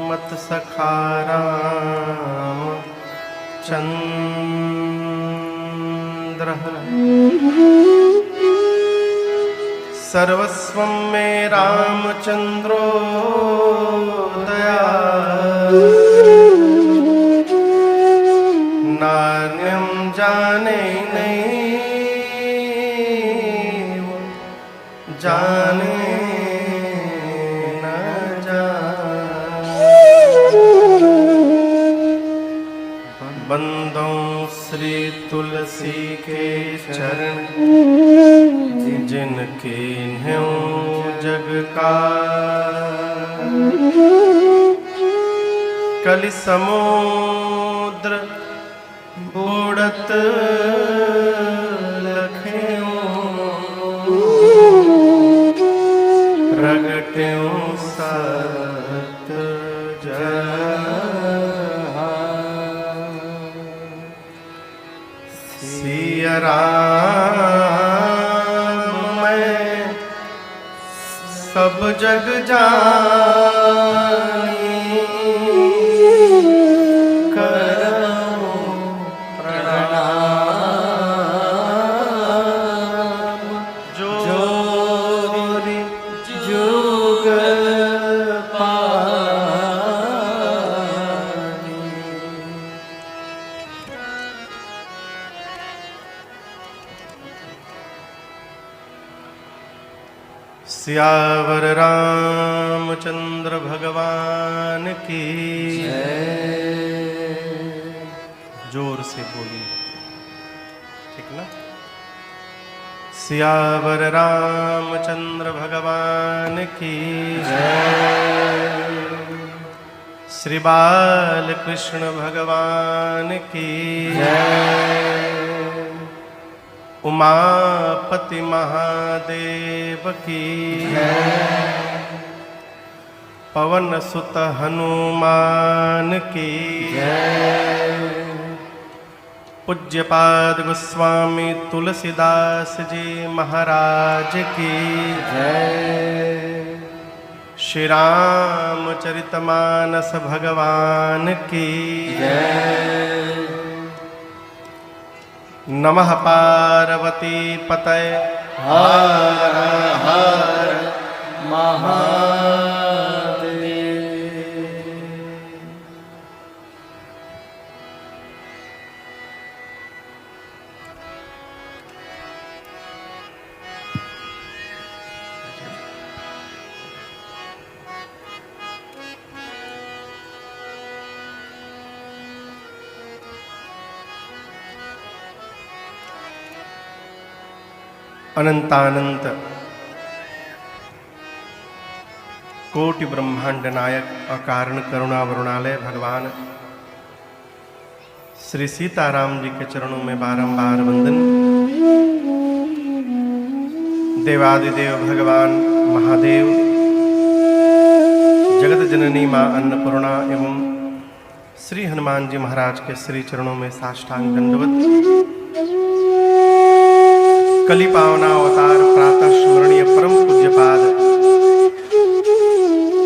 मत सखा राम चंद्र सर्वस्वं मे रामचंद्रो दया नान्यं जाने नहीं जाने न जाने बंदों श्री तुलसी के चरण जिनके ह्यों जग का कलि समुद्र बूढ़त लख्यों रगट्यों सत सिया राम मैं सब जग जानी करूं प्रणाम जोरि जुग पानी। सियावर रामचंद्र भगवान की जय। जोर से बोलिए, ठीक ना। सियावर रामचंद्र भगवान की जय। श्री बाल कृष्ण भगवान की जय। उमापति महादेव की जय। पवन सुत हनुमान की जय। पूज्यपाद गोस्वामी तुलसीदास जी महाराज की जय। श्री रामचरितमानस भगवान की जय। नमः पार्वती पतये हर हर महादेव। अनंतानंत कोटि ब्रह्मांड नायक अकारण करुणा वरुणालय भगवान श्री सीताराम जी के चरणों में बारंबार वंदन। देवादिदेव भगवान महादेव, जगत जननी मां अन्नपूर्णा एवं श्री हनुमान जी महाराज के श्री चरणों में साष्टांग दंडवत। कलि पावना अवतार प्रातः स्मरणीय परम पूज्यपाद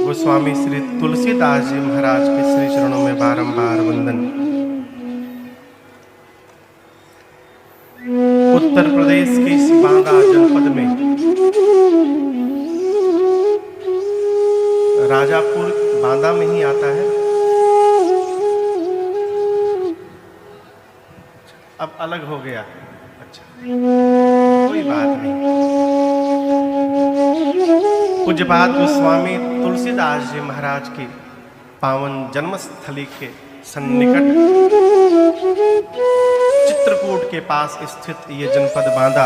गोस्वामी श्री तुलसीदास जी महाराज के श्री चरणों में बारंबार वंदन। उत्तर प्रदेश के इस बांदा जनपद में राजापुर बांदा में ही आता है। अब अलग हो गया, अच्छा कोई बात नहीं। पूज्यपाद गोस्वामी तुलसीदास जी महाराज की पावन जन्मस्थली के सन्निकट चित्रकूट के पास स्थित ये जनपद बांदा,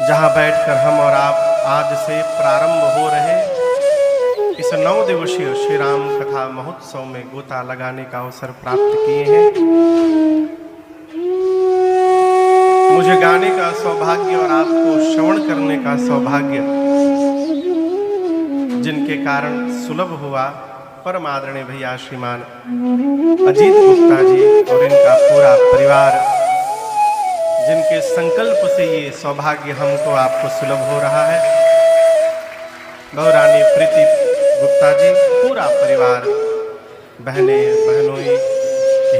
जहां बैठकर हम और आप आज से प्रारंभ हो रहे इस 9 दिवसीय श्री राम कथा महोत्सव में गोता लगाने का अवसर प्राप्त किए हैं। मुझे गाने का सौभाग्य और आपको श्रवण करने का सौभाग्य जिनके कारण सुलभ हुआ, परम आदरणीय भैया श्रीमान अजीत गुप्ता जी और इनका पूरा परिवार, जिनके संकल्प से ये सौभाग्य हमको आपको सुलभ हो रहा है। बहुरानी प्रीति गुप्ता गुप्ता जी, पूरा परिवार, बहने बहनोई,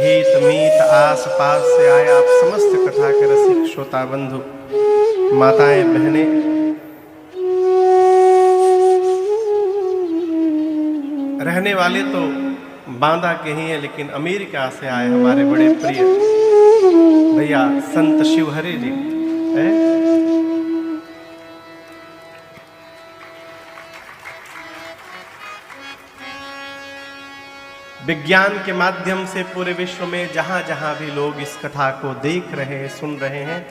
हित मीत आस पास से आए आप समस्त कथा के रसिक श्रोता बंधु, माताएं बहनें, रहने वाले तो बांदा के ही हैं, लेकिन अमेरिका से आए हमारे बड़े प्रिय भैया संत शिवहरे जी है। विज्ञान के माध्यम से पूरे विश्व में जहां जहां भी लोग इस कथा को देख रहे हैं, सुन रहे हैं,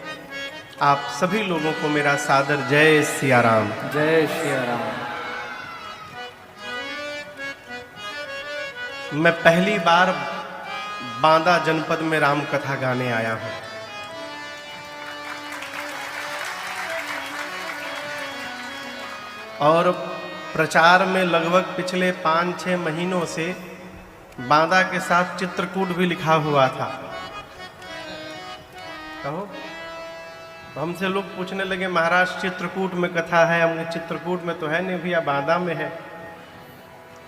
आप सभी लोगों को मेरा सादर जय सिया राम। जय सिया राम। मैं पहली बार बांदा जनपद में राम कथा गाने आया हूं। और प्रचार में लगभग पिछले 5-6 महीनों से बांदा के साथ चित्रकूट भी लिखा हुआ था। कहो, हमसे लोग पूछने लगे महाराज चित्रकूट में कथा है, हमने चित्रकूट में तो है नहीं भैया, बांदा में है।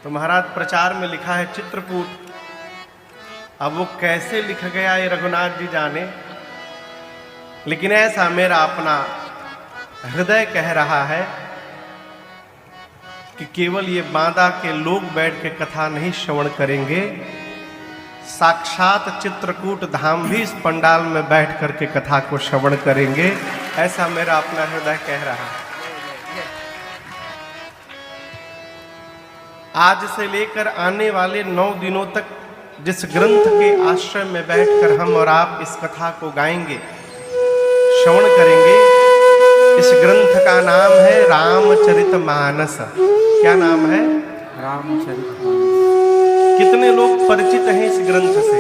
तो महाराज प्रचार में लिखा है चित्रकूट, अब वो कैसे लिख गया ये रघुनाथ जी जाने, लेकिन ऐसा मेरा अपना हृदय कह रहा है कि केवल ये बांदा के लोग बैठ के कथा नहीं श्रवण करेंगे, साक्षात चित्रकूट धाम भी इस पंडाल में बैठ करके कथा को श्रवण करेंगे, ऐसा मेरा अपना हृदय कह रहा है। आज से लेकर आने वाले 9 दिनों तक जिस ग्रंथ के आश्रय में बैठकर हम और आप इस कथा को गाएंगे, श्रवण करेंगे, इस ग्रंथ का नाम है रामचरितमानस। क्या नाम है? रामचरितमानस। कितने लोग परिचित हैं इस ग्रंथ से?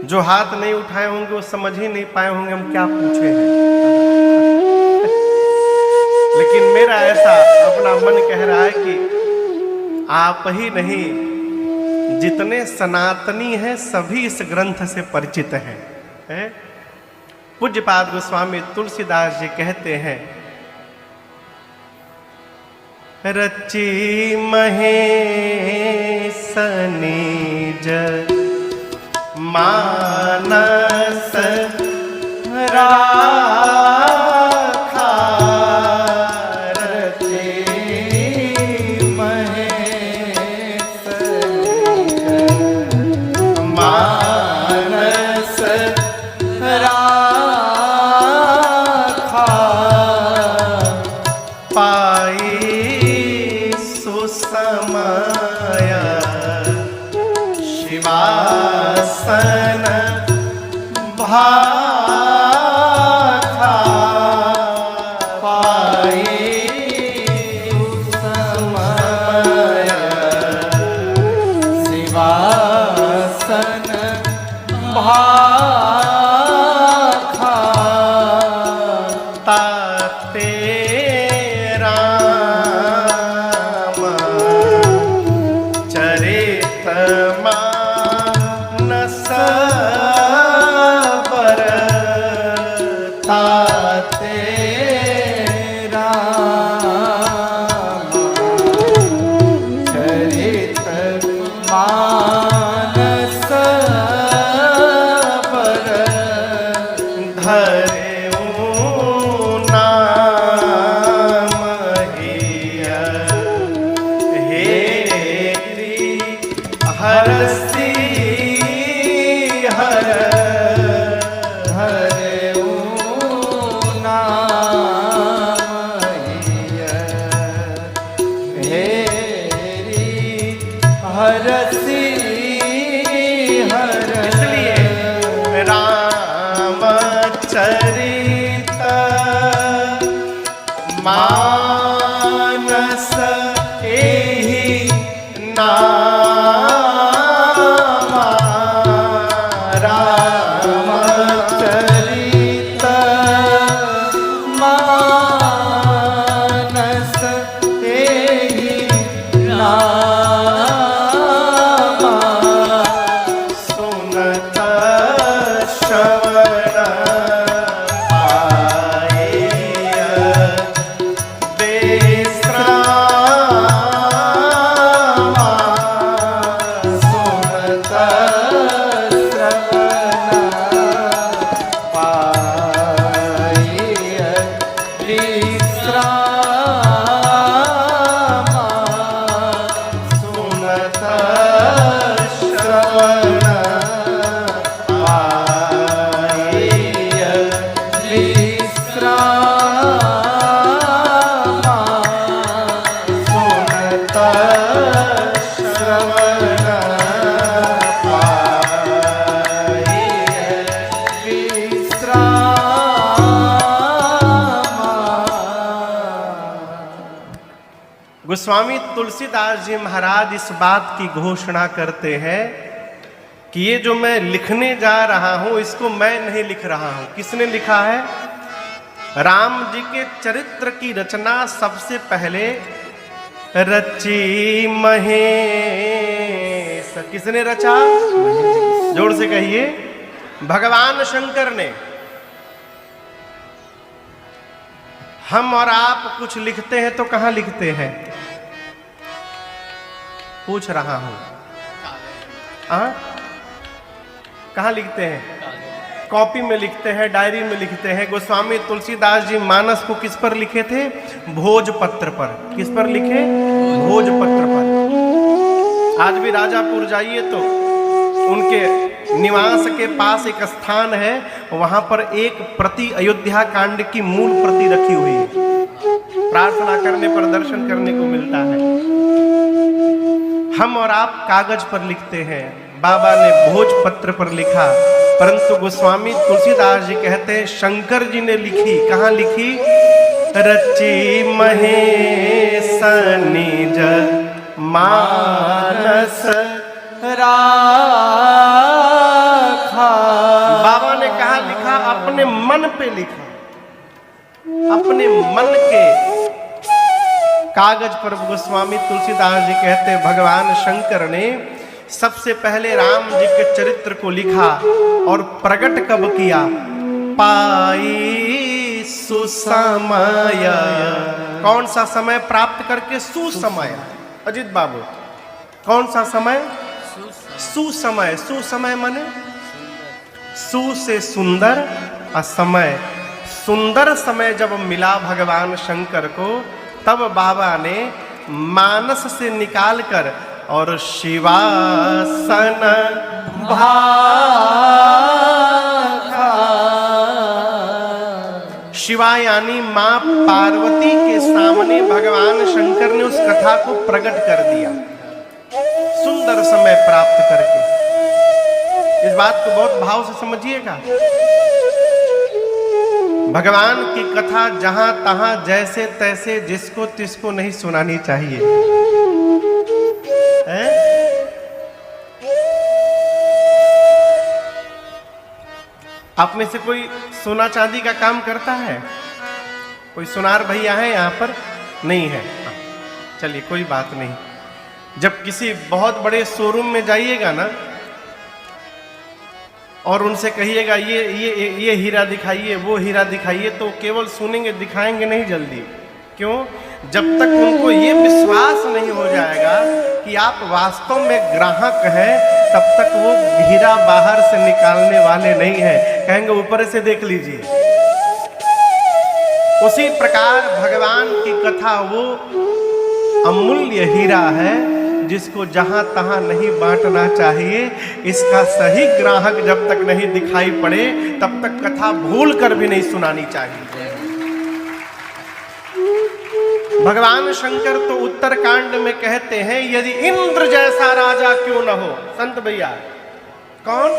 जो हाथ नहीं उठाए होंगे वो समझ ही नहीं पाए होंगे हम क्या पूछे हैं। लेकिन मेरा ऐसा अपना मन कह रहा है कि आप ही नहीं, जितने सनातनी हैं सभी इस ग्रंथ से परिचित हैं। पूज्यपाद गोस्वामी तुलसीदास जी कहते हैं, रची महेश निज मानस मानस एहि नामा रामचरित मानस एहि नामा सुनत श्रवण पाए गोस्वामी तुलसीदास जी महाराज इस बात की घोषणा करते हैं कि ये जो मैं लिखने जा रहा हूं इसको मैं नहीं लिख रहा हूं। किसने लिखा है? राम जी के चरित्र की रचना सबसे पहले रची महेश। किसने रचा? जोर से कहिए, भगवान शंकर ने। हम और आप कुछ लिखते हैं तो कहां लिखते हैं? पूछ रहा हूं, कहां लिखते हैं? कॉपी में लिखते हैं, डायरी में लिखते हैं। गोस्वामी तुलसीदास जी मानस को किस पर लिखे थे? भोजपत्र पर। किस पर लिखे? भोजपत्र पर। आज भी राजापुर जाइए तो उनके निवास के पास एक स्थान है, वहां पर एक प्रति अयोध्या कांड की मूल प्रति रखी हुई है। प्रार्थना करने पर दर्शन करने को मिलता है। हम और आप कागज पर लिखते हैं, बाबा ने भोजपत्र पर लिखा, परंतु गोस्वामी तुलसीदास जी कहते हैं शंकर जी ने लिखी। कहां लिखी? रची महेश निज मानस राखा। बाबा ने कहा लिखा? अपने मन पे लिखा, अपने मन के कागज पर। गोस्वामी तुलसीदास जी कहते हैं भगवान शंकर ने सबसे पहले राम जी के चरित्र को लिखा और प्रकट कब किया? पाई सुसमय। कौन सा समय प्राप्त करके? सुसमय। अजित बाबू, कौन सा समय? सुसमय। सुसमय माने सु से सुंदर, असमय। सुंदर समय जब मिला भगवान शंकर को, तब बाबा ने मानस से निकालकर और शिवासन भाखा। शिवा यानी मां पार्वती के सामने भगवान शंकर ने उस कथा को प्रकट कर दिया, सुंदर समय प्राप्त करके। इस बात को बहुत भाव से समझिएगा। भगवान की कथा जहां तहां जैसे तैसे जिसको तिसको नहीं सुनानी चाहिए। आप में से कोई सोना चांदी का काम करता है? कोई सुनार भैया है यहाँ पर? नहीं है। चलिए कोई बात नहीं। जब किसी बहुत बड़े शोरूम में जाइएगा ना और उनसे कहिएगा ये हीरा दिखाइए, वो हीरा दिखाइए, तो केवल सुनेंगे, दिखाएंगे नहीं जल्दी। क्यों? जब तक उनको ये विश्वास नहीं हो जाएगा कि आप वास्तव में ग्राहक हैं, तब तक वो हीरा बाहर से निकालने वाले नहीं हैं। कहेंगे ऊपर से देख लीजिए। उसी प्रकार भगवान की कथा वो अमूल्य हीरा है जिसको जहां तहां नहीं बांटना चाहिए। इसका सही ग्राहक जब तक नहीं दिखाई पड़े तब तक कथा भूल कर भी नहीं सुनानी चाहिए। भगवान शंकर तो उत्तरकांड में कहते हैं यदि इंद्र जैसा राजा क्यों न हो। संत भैया, कौन?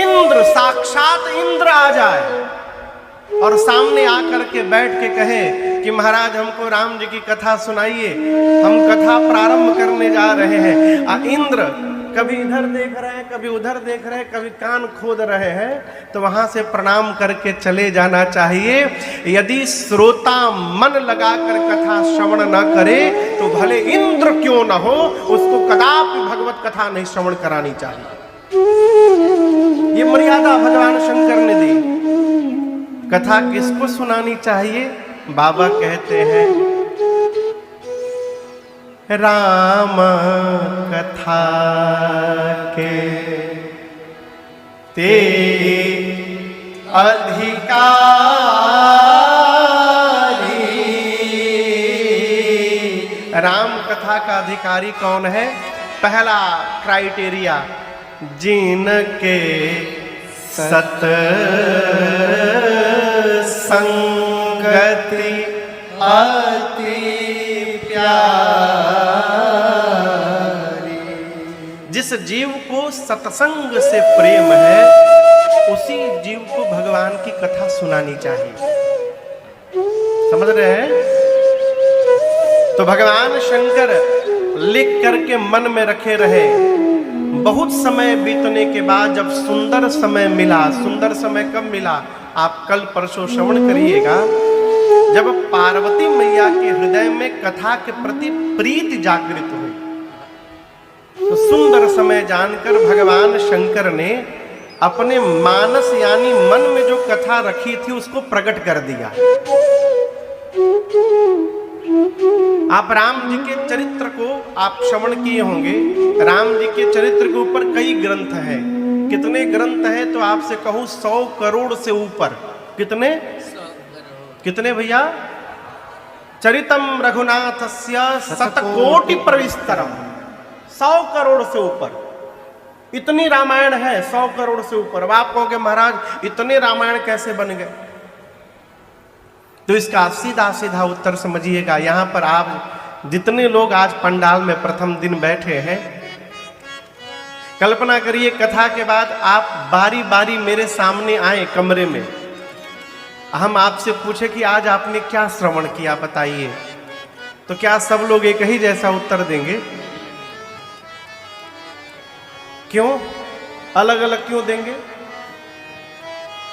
इंद्र, साक्षात इंद्र आ जाए और सामने आकर के बैठ के कहे कि महाराज हमको राम जी की कथा सुनाइए, हम कथा प्रारंभ करने जा रहे हैं। इंद्र कभी इधर देख रहे हैं, कभी उधर देख रहे हैं, कभी कान खोद रहे हैं, तो वहां से प्रणाम करके चले जाना चाहिए। यदि श्रोता मन लगाकर कथा श्रवण न करे तो भले इंद्र क्यों न हो, उसको कदापि भगवत कथा नहीं श्रवण करानी चाहिए। ये मर्यादा भगवान शंकर ने दी। कथा किसको सुनानी चाहिए? बाबा कहते हैं राम कथा के ते अधिकारी। राम कथा का अधिकारी कौन है? पहला क्राइटेरिया, जिनके सत्संगति अति प्यारी। जिस जीव को सत्संग से प्रेम है उसी जीव को भगवान की कथा सुनानी चाहिए। समझ रहे हैं? तो भगवान शंकर लिख करके मन में रखे रहे। बहुत समय बीतने के बाद जब सुंदर समय मिला, सुंदर समय कब मिला आप कल परसों श्रवण करिएगा, जब पार्वती मैया के हृदय में कथा के प्रति प्रीति जागृत हुई, तो सुंदर समय जानकर भगवान शंकर ने अपने मानस यानी मन में जो कथा रखी थी उसको प्रकट कर दिया। आप राम जी के चरित्र को आप श्रवण किए होंगे। राम जी के चरित्र के ऊपर कई ग्रंथ हैं। कितने ग्रंथ हैं तो आपसे कहूं 100 करोड़ से ऊपर। कितने भैया? चरितम रघुनाथस्य शतकोटि प्रविस्तरम, 100 करोड़ से ऊपर इतनी रामायण है, 100 करोड़ से ऊपर। अब आप कहोगे महाराज इतने रामायण कैसे बन गए? तो इसका सीधा सीधा उत्तर समझिएगा। यहां पर आप जितने लोग आज पंडाल में प्रथम दिन बैठे हैं, कल्पना करिए कथा के बाद आप बारी बारी मेरे सामने आए कमरे में, हम आपसे पूछे कि आज आपने क्या श्रवण किया बताइए, तो क्या सब लोग एक ही जैसा उत्तर देंगे? क्यों? अलग अलग क्यों देंगे?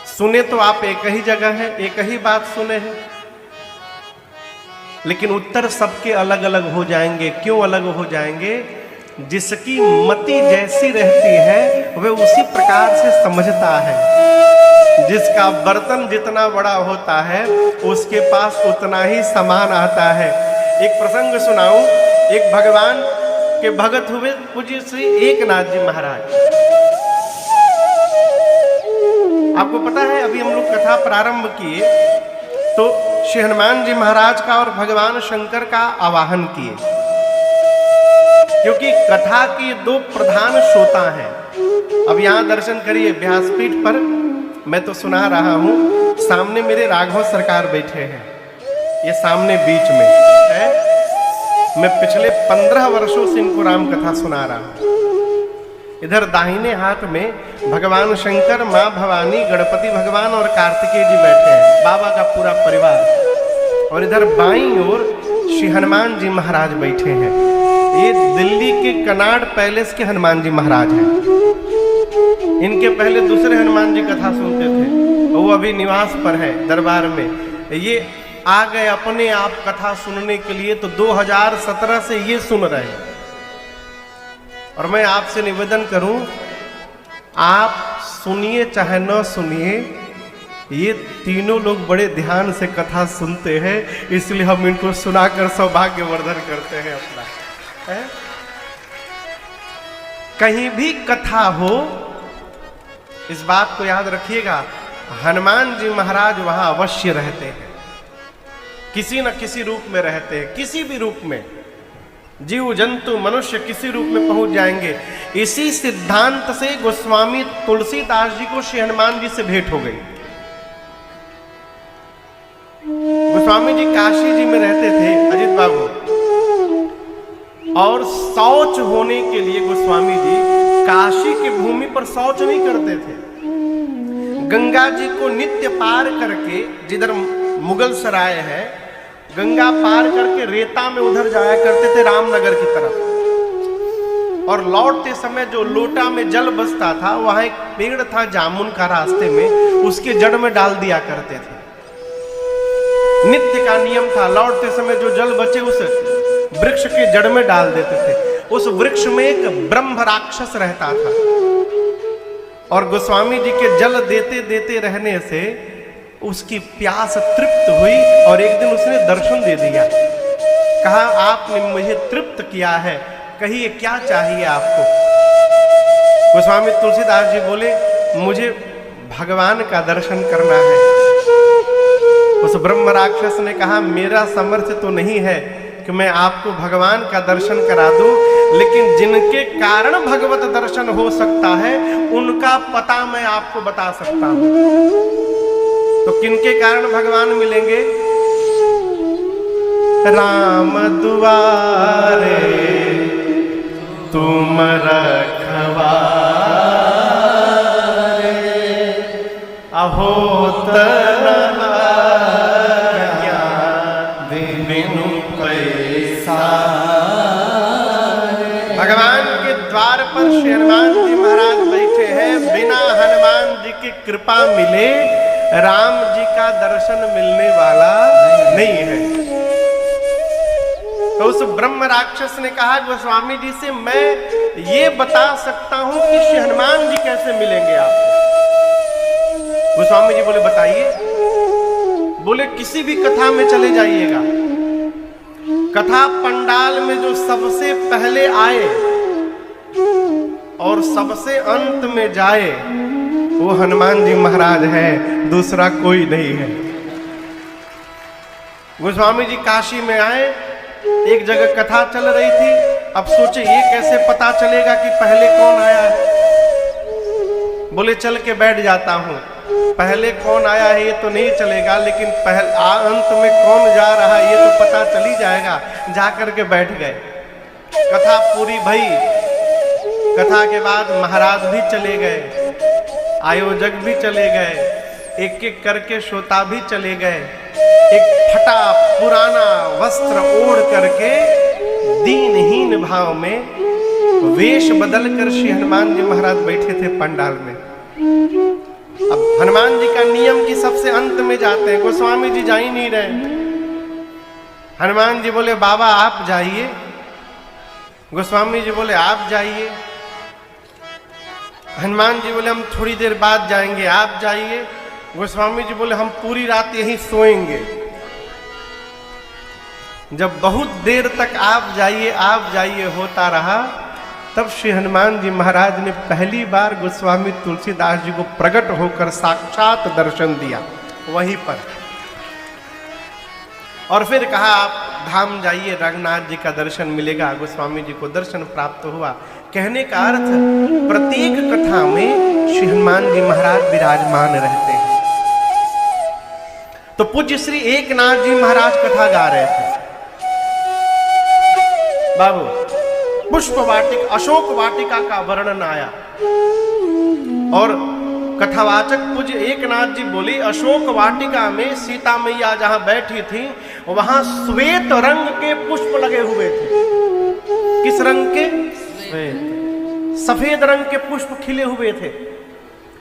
सुने तो आप एक ही जगह है, एक ही बात सुने हैं, लेकिन उत्तर सबके अलग अलग हो जाएंगे। क्यों अलग हो जाएंगे? जिसकी मति जैसी रहती है वह उसी प्रकार से समझता है। जिसका बर्तन जितना बड़ा होता है उसके पास उतना ही सामान आता है। एक प्रसंग सुनाऊं। एक भगवान के भगत हुए पूज्य श्री एकनाथ जी महाराज। आपको पता है अभी हम लोग कथा प्रारंभ किए तो श्री हनुमान जी महाराज का और भगवान शंकर का आवाहन किए, क्योंकि कथा के दो प्रधान श्रोता हैं। अब यहां दर्शन करिए व्यासपीठ पर, मैं तो सुना रहा हूं, सामने मेरे राघव सरकार बैठे हैं, ये सामने बीच में है। मैं पिछले 15 वर्षों से इनको राम कथा सुना रहा हूं। इधर दाहिने हाथ में भगवान शंकर, मां भवानी, गणपति भगवान और कार्तिकेय जी बैठे हैं, बाबा का पूरा परिवार। और इधर बाईं ओर श्री हनुमान जी महाराज बैठे हैं। ये दिल्ली के कनाड पैलेस के हनुमान जी महाराज हैं। इनके पहले दूसरे हनुमान जी कथा सुनते थे, वो अभी निवास पर है दरबार में। ये आ गए अपने आप कथा सुनने के लिए, तो 2017 से ये सुन रहे हैं। और मैं आपसे निवेदन करूं, आप सुनिए चाहे न सुनिए, ये तीनों लोग बड़े ध्यान से कथा सुनते हैं, इसलिए हम इनको सुनाकर सौभाग्यवर्धन करते हैं अपना। है? कहीं भी कथा हो, इस बात को याद रखिएगा, हनुमान जी महाराज वहां अवश्य रहते हैं, किसी न किसी रूप में रहते हैं। किसी भी रूप में, जीव जंतु मनुष्य किसी रूप में पहुंच जाएंगे। इसी सिद्धांत से गोस्वामी तुलसीदास जी को श्री हनुमान जी से भेंट हो गई। गोस्वामी जी काशी जी में रहते थे, अजित बाबू, और शौच होने के लिए गोस्वामी जी काशी की भूमि पर शौच नहीं करते थे। गंगा जी को नित्य पार करके, जिधर मुगल सराय है, गंगा पार करके रेता में उधर जाया करते थे रामनगर की तरफ। और लौटते समय जो लोटा में जल बचता था, वहां एक पेड़ था जामुन का रास्ते में, उसके जड़ में डाल दिया करते थे। नित्य का नियम था, लौटते समय जो जल बचे उस वृक्ष के जड़ में डाल देते थे। उस वृक्ष में एक ब्रह्म राक्षस रहता था, और गोस्वामी जी के जल देते देते रहने से उसकी प्यास तृप्त हुई, और एक दिन उसने दर्शन दे दिया। कहा, आपने मुझे तृप्त किया है, कहिए क्या चाहिए आपको? गोस्वामी तुलसीदास जी बोले, मुझे भगवान का दर्शन करना है। उस ब्रह्म राक्षस ने कहा, मेरा सामर्थ्य तो नहीं है कि मैं आपको भगवान का दर्शन करा दूं, लेकिन जिनके कारण भगवत दर्शन हो सकता है उनका पता मैं आपको बता सकता हूं। तो किनके कारण भगवान मिलेंगे? राम दुआरे तुम रखवारे, अहो तना बिनु पैसा श्री हनुमान जी महाराज बैठे हैं, बिना हनुमान जी की कृपा मिले राम जी का दर्शन मिलने वाला नहीं है। तो उस ब्रह्म राक्षस ने कहा गोस्वामी जी से, मैं ये बता सकता हूं कि श्री हनुमान जी कैसे मिलेंगे आपको। गोस्वामी जी बोले बताइए। बोले किसी भी कथा में चले जाइएगा, कथा पंडाल में जो सबसे पहले आए और सबसे अंत में जाए वो हनुमान जी महाराज है, दूसरा कोई नहीं है। गोस्वामी जी काशी में आए, एक जगह कथा चल रही थी। अब सोचे ये कैसे पता चलेगा कि पहले कौन आया है। बोले चल के बैठ जाता हूं, पहले कौन आया है ये तो नहीं चलेगा, लेकिन अंत में कौन जा रहा है ये तो पता चल ही जाएगा। जाकर के बैठ गए, कथा पूरी भई। कथा के बाद महाराज भी चले गए, आयोजक भी चले गए, एक एक करके श्रोता भी चले गए। एक फटा पुराना वस्त्र ओढ़ करके दीनहीन भाव में वेश बदल कर श्री हनुमान जी महाराज बैठे थे पंडाल में। अब हनुमान जी का नियम कि सबसे अंत में जाते हैं, गोस्वामी जी जा ही नहीं रहे। हनुमान जी बोले बाबा आप जाइए, गोस्वामी जी बोले आप जाइए। हनुमान जी बोले हम थोड़ी देर बाद जाएंगे, आप जाइए। गोस्वामी जी बोले हम पूरी रात यहीं सोएंगे। जब बहुत देर तक आप जाइए होता रहा, तब श्री हनुमान जी महाराज ने पहली बार गोस्वामी तुलसीदास जी को प्रकट होकर साक्षात दर्शन दिया वहीं पर। और फिर कहा आप धाम जाइए, रंगनाथ जी का दर्शन मिलेगा। गोस्वामी जी को दर्शन प्राप्त हुआ। कहने का अर्थ प्रत्येक कथा में श्री हनुमान जी महाराज विराजमान रहते हैं। तो पूज्य श्री एकनाथ जी महाराज कथा गा रहे थे। बाबू पुष्प वाटिका, अशोक वाटिका का वर्णन आया और कथावाचक पूज्य एकनाथ जी बोली अशोक वाटिका में सीता मैया जहां बैठी थी वहां श्वेत रंग के पुष्प लगे हुए थे। किस रंग के? श्वेत, सफेद रंग के पुष्प खिले हुए थे।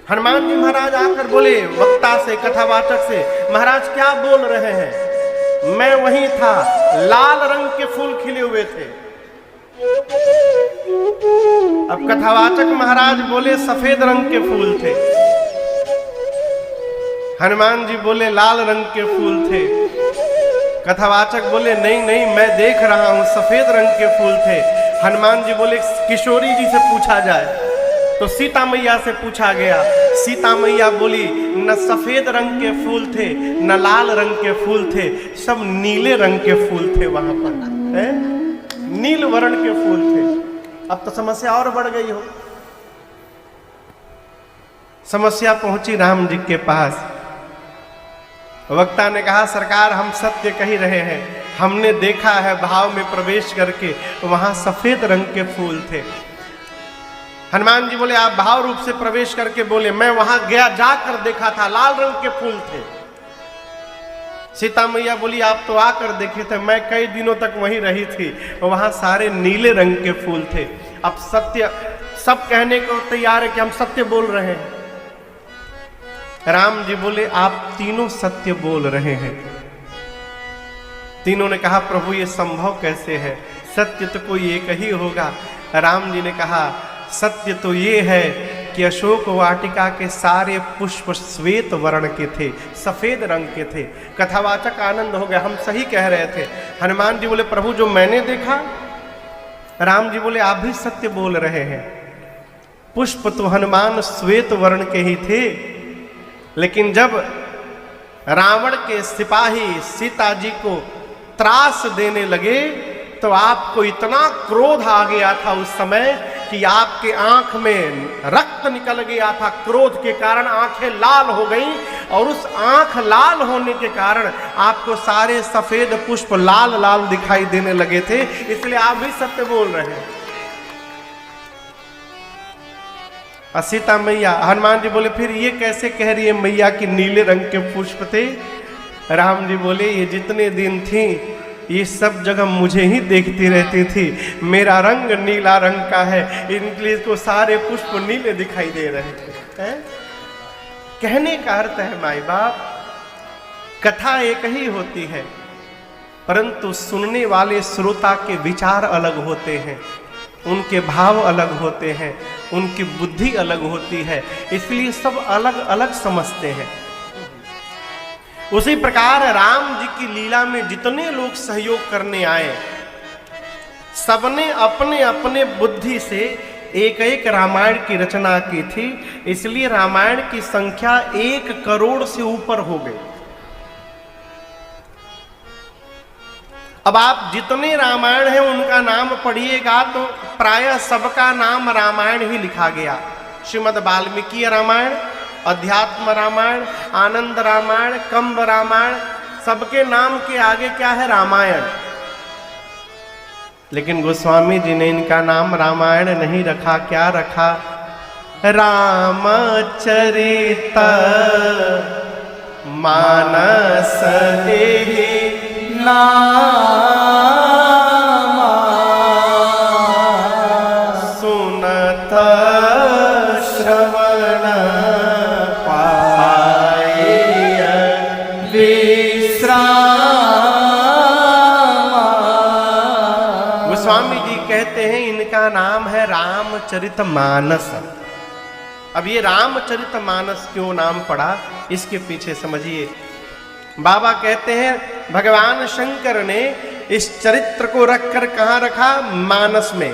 हनुमान जी महाराज आकर बोले वक्ता से, कथावाचक से, महाराज क्या बोल रहे हैं? मैं वहीं था, लाल रंग के फूल खिले हुए थे। अब कथावाचक महाराज बोले सफेद रंग के फूल थे। हनुमान जी बोले लाल रंग के फूल थे। कथावाचक बोले नहीं नहीं मैं देख रहा हूं सफेद रंग के फूल थे। हनुमान जी बोले किशोरी जी से पूछा जाए, तो सीता मैया से पूछा गया। सीता मैया बोली न सफेद रंग के फूल थे न लाल रंग के फूल थे, सब नीले रंग के फूल थे वहां पर, है? नील वर्ण के फूल थे। अब तो समस्या और बढ़ गई हो। समस्या पहुंची राम जी के पास। वक्ता ने कहा सरकार हम सत्य कह रहे हैं, हमने देखा है भाव में प्रवेश करके वहां सफेद रंग के फूल थे। हनुमान जी बोले आप भाव रूप से प्रवेश करके बोले मैं वहां गया, जाकर देखा था लाल रंग के फूल थे। सीता मैया बोली आप तो आकर देखे थे, मैं कई दिनों तक वहीं रही थी, वहां सारे नीले रंग के फूल थे। अब सत्य सब कहने को तैयार है कि हम सत्य बोल रहे हैं। राम जी बोले आप तीनों सत्य बोल रहे हैं। तीनों ने कहा प्रभु ये संभव कैसे है, सत्य तो कोई एक ही होगा। राम जी ने कहा सत्य तो ये है कि अशोक वाटिका के सारे पुष्प श्वेत वर्ण के थे, सफेद रंग के थे। कथावाचक आनंद हो गया, हम सही कह रहे थे। हनुमान जी बोले प्रभु जो मैंने देखा। राम जी बोले आप भी सत्य बोल रहे हैं। पुष्प तो हनुमान श्वेत वर्ण के ही थे, लेकिन जब रावण के सिपाही सीता जी को त्रास देने लगे तो आपको इतना क्रोध आ गया था उस समय कि आपके आंख में रक्त निकल गया था। क्रोध के कारण आंखें लाल हो गईं और उस आंख लाल होने के कारण आपको सारे सफेद पुष्प लाल लाल दिखाई देने लगे थे, इसलिए आप भी सत्य बोल रहे हैं। और सीता मैया, हनुमान जी बोले फिर ये कैसे कह रही है मैया कि नीले रंग के पुष्प थे? राम जी बोले ये जितने दिन थी ये सब जगह मुझे ही देखती रहती थी। मेरा रंग नीला रंग का है, इनके को सारे पुष्प नीले दिखाई दे रहे थे। है? कहने का अर्थ है माई बाप, कथा एक ही होती है, परंतु सुनने वाले श्रोता के विचार अलग होते हैं, उनके भाव अलग होते हैं, उनकी बुद्धि अलग होती है, इसलिए सब अलग अलग समझते हैं। उसी प्रकार राम जी की लीला में जितने लोग सहयोग करने आए, सबने अपने अपने बुद्धि से एक एक रामायण की रचना की थी, इसलिए रामायण की संख्या 1 करोड़ से ऊपर हो गई। अब आप जितने रामायण हैं उनका नाम पढ़िएगा तो प्रायः सबका नाम रामायण ही लिखा गया। श्रीमद् वाल्मीकि रामायण, अध्यात्म रामायण, आनंद रामायण, कंब रामायण, सबके नाम के आगे क्या है? रामायण। लेकिन गोस्वामी जी ने इनका नाम रामायण नहीं रखा, क्या रखा? रामचरित मानस सुनत श्रवण पाए विश्राम। गोस्वामी जी कहते हैं इनका नाम है रामचरितमानस। अब ये रामचरितमानस क्यों नाम पड़ा, इसके पीछे समझिए। बाबा कहते हैं भगवान शंकर ने इस चरित्र को रखकर कहाँ रखा? मानस में।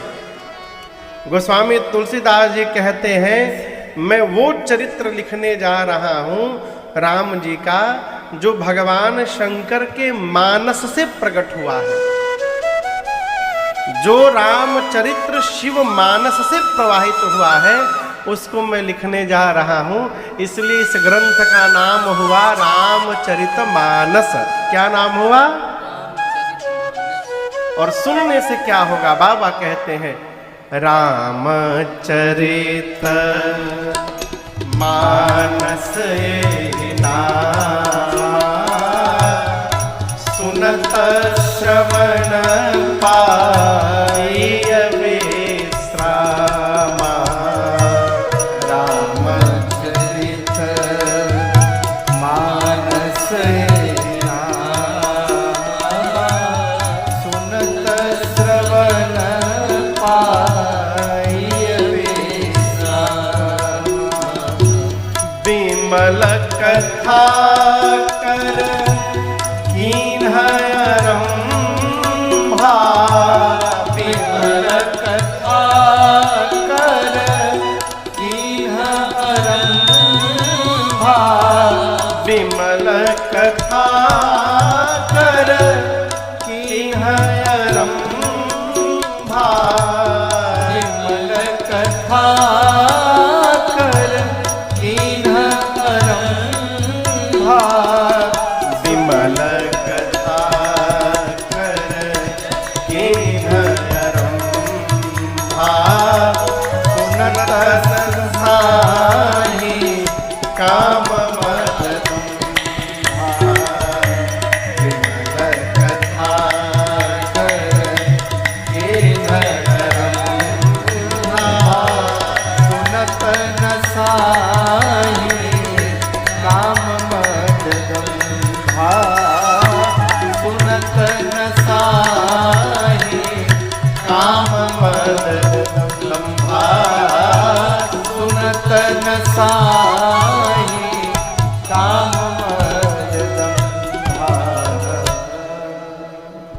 गोस्वामी तुलसीदास जी कहते हैं मैं वो चरित्र लिखने जा रहा हूँ राम जी का जो भगवान शंकर के मानस से प्रकट हुआ है। जो रामचरित्र शिव मानस से प्रवाहित हुआ है उसको मैं लिखने जा रहा हूं, इसलिए इस ग्रंथ का नाम हुआ रामचरितमानस। क्या नाम हुआ? और सुनने से क्या होगा? बाबा कहते हैं रामचरित मानस सुनत श्रवण पाई कथा कर कीन्हयरम्भा, विमल कथा कर कीन्हयरम्भा, विमल कथा कर कीन्हयरम्भा, विमल कथा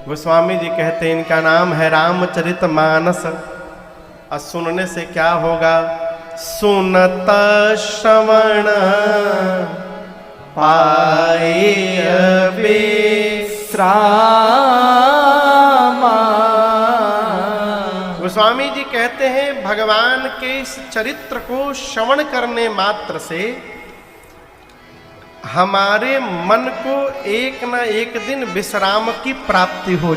गोस्वामी जी कहते हैं इनका नाम है रामचरितमानस। और सुनने से क्या होगा? सुनत श्रवण पाए विश्राम। गोस्वामी जी कहते हैं भगवान के इस चरित्र को श्रवण करने मात्र से हमारे मन को एक न एक दिन विश्राम की प्राप्ति हो